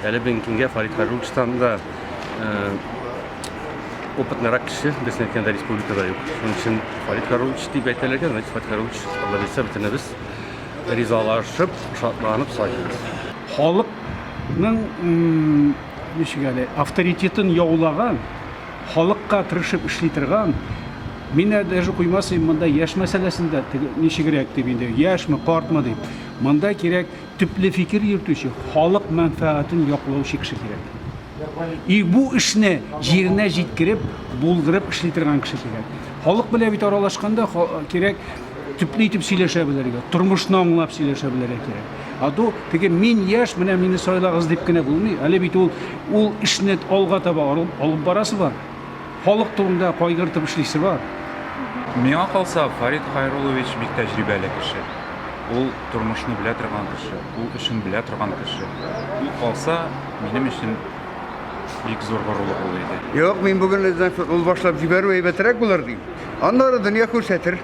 Әле бүгінге Фарид Харулчтан да опытнырақ кіші, бізін еткенде республикада yok. Onun için Фарид Харулч deyip әйтелерген, значит, Фарид Харулч, Алла білсе бітіні біз ризалашып, шатланып сайтымыз. Халықның авторитетін яулаған, халыққа тырышып ішлейтірған, мен даже қоймасым, мұнда яш мәселесінде неше керек деп енді, яш мы, қарт мы деп, мұнда керек түплі фикір ертуші, халық мәнфәатын яқлаушы кіші керек. И бұл ішіне жеріне жеткіріп, болдырып ішлейтірған кіші керек. Халық біле бит аралашқанда керек түплі етіп сөйлеше білерге, тұрмышын аңлап сөйлеше білерге керек. А то теге мен яш, мені сайлағыз деп кіне болмай, әлі бит ол ішіне алға таба алып барасы бар. Халық турында қайғыртып ішлейсі бар. Миңа қалса, Фарид Хайрулович бик тәҗрибәле кеше. Ул тормышны белә торган кеше, ул эшен белә торган кеше. Ул қалса, минем өчен бик зур горурлык булыр иде. Yok, men bugün ул башлап җибәрү әйбәтрәк булыр дим. Аннары дөнья күрсәтер.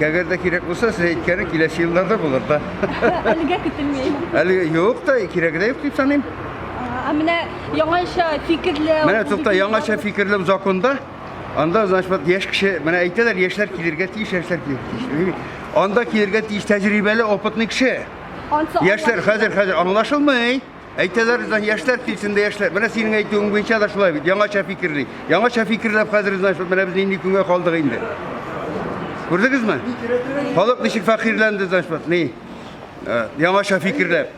Әгәр дә кирәк булса, сез әйткәне киләсе елларда булыр да. Әлегә көтелмәй. Әле юк та, кирәк дә юк дип саныйм. Менә яңаша фикерләү. Менә тукта, яңаша фикерләү законда, анда, значит, яшь кеше, менә әйтәләр, яшьләр килергә тиеш, яшьләр килергә тиеш. Анда килергә тиеш тәҗрибәле, опытный кеше. Яшьләр хәзер аңлашылмый. Әйтәләр, яшьләр килсен дә яшьләр. Менә синең әйтүең буенча да шулай бит. Яңаша фикерли. Яңаша фикерләп хәзер, значит, менә без инде көнгә калдык инде. Күрдегезме? Халык ничек фәхирләнде, значит, ни? Яңаша фикерләп.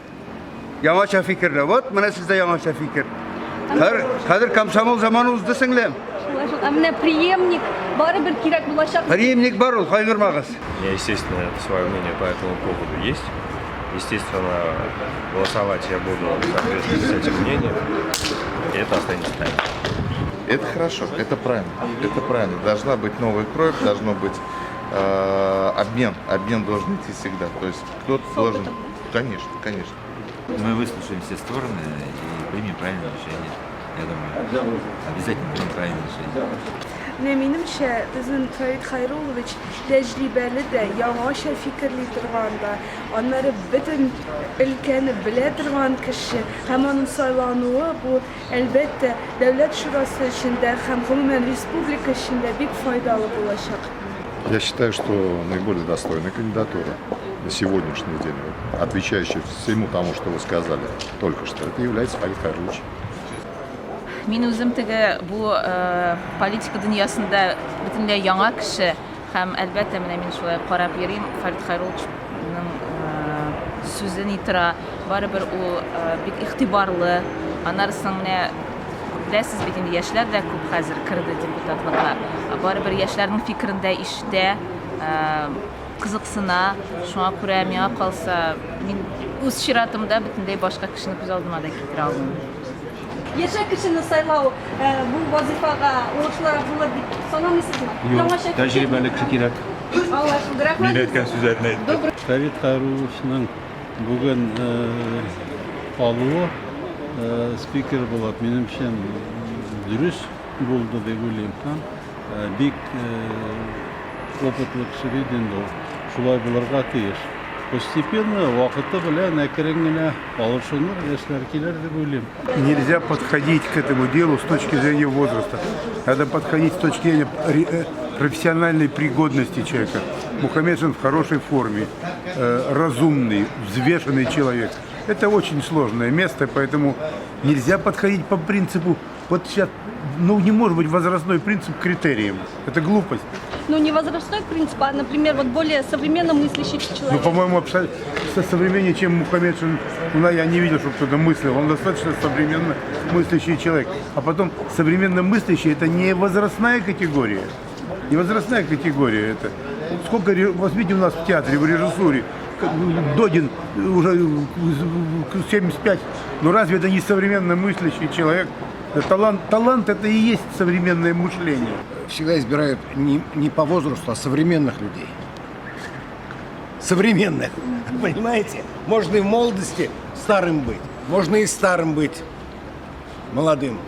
Яңаша фикерләп. Вот, менә сездә яңаша фикер. Хәзер комсомол заманы узды сеңлем. Менә преемник барыбер кирәк булачак. Преемник бар ул, кайгырмагыз. У меня, естественно, свое мнение по этому поводу есть. Естественно, голосовать я буду в соответствии с этим мнением, и это останется тайной. Это хорошо, это правильно, это правильно. Должна быть новая кровь, должно быть обмен должен идти всегда. То есть кто-то должен, конечно. Мы выслушаем все стороны и примем правильное решение. Я думаю, обязательно примем правильное решение. Menimçe bizim Farid Hayruloviç tecrübeli de, yavaşça fikirli durğanda, onları bütün ülkeni bile durğan kişi, hem onun saylanığı bu elbette devlet şurası içinde, hem Gumumen Respublika içinde bir faydalı olacak. Я считаю, что наиболее достойная кандидатура на сегодняшний день, отвечающая всему тому, что вы сказали только что, это является Фарид Хайрулович. Мен үзем теге бу политика дөньясында бөтенләй яңа кеше һәм әлбәттә менә мин шулай карап йөрим, Фарид Хайруловичның сүзен итра, барыбер ул бик игътибарлы. Аннарысын менә беләсез бит инде яшьләр дә күп хәзер кирде депутатлыкка. Барыбер яшьләрнең фикерендә ишетә, кызыксына. Шуңа күрә миңа калса, мин үз чиратымда бөтенләй башка кешене күз алдыма да китерә алмыйм. Яшә кешене сайлау бу вазифага уңышлы булыр дип санамыйсызмы? Юк, тәҗрибәле кеше кирәк. Алла шундый рәхмәт. Мин әйткән сүзләрне әйтте. Фарид Хайруловичның бүген калуы спикер булып, минемчә дөрес булды дип уйлыйм. Бик опытлы кеше иде инде. Шулай булырга тиеш. Постепенно, вакыты белән әкрен генә алышыныр, яшьләр килер дип уйлыйм. Нельзя подходить к этому делу с точки зрения возраста. Надо подходить с точки зрения профессиональной пригодности человека. Мухаммедшин в хорошей форме, разумный, взвешенный человек. Это очень сложное место, поэтому нельзя подходить по принципу, вот сейчас, не может быть возрастной принцип критерием. Это глупость. Не возрастной принцип, а, например, вот более современно мыслящий человек. По-моему, абсолютно современнее, чем Мухаммедшин. Я не видел, чтобы кто-то мыслил. Он достаточно современно мыслящий человек. А потом, современно мыслящий – это не возрастная категория. Не возрастная категория это. Сколько, возьмите у нас в театре, в режиссуре, Додин уже 75. Разве это не современно мыслящий человек? Талант это и есть современное мышление. Всегда избирают не по возрасту, а современных людей. Современных, понимаете? Можно и в молодости старым быть, можно и старым быть молодым.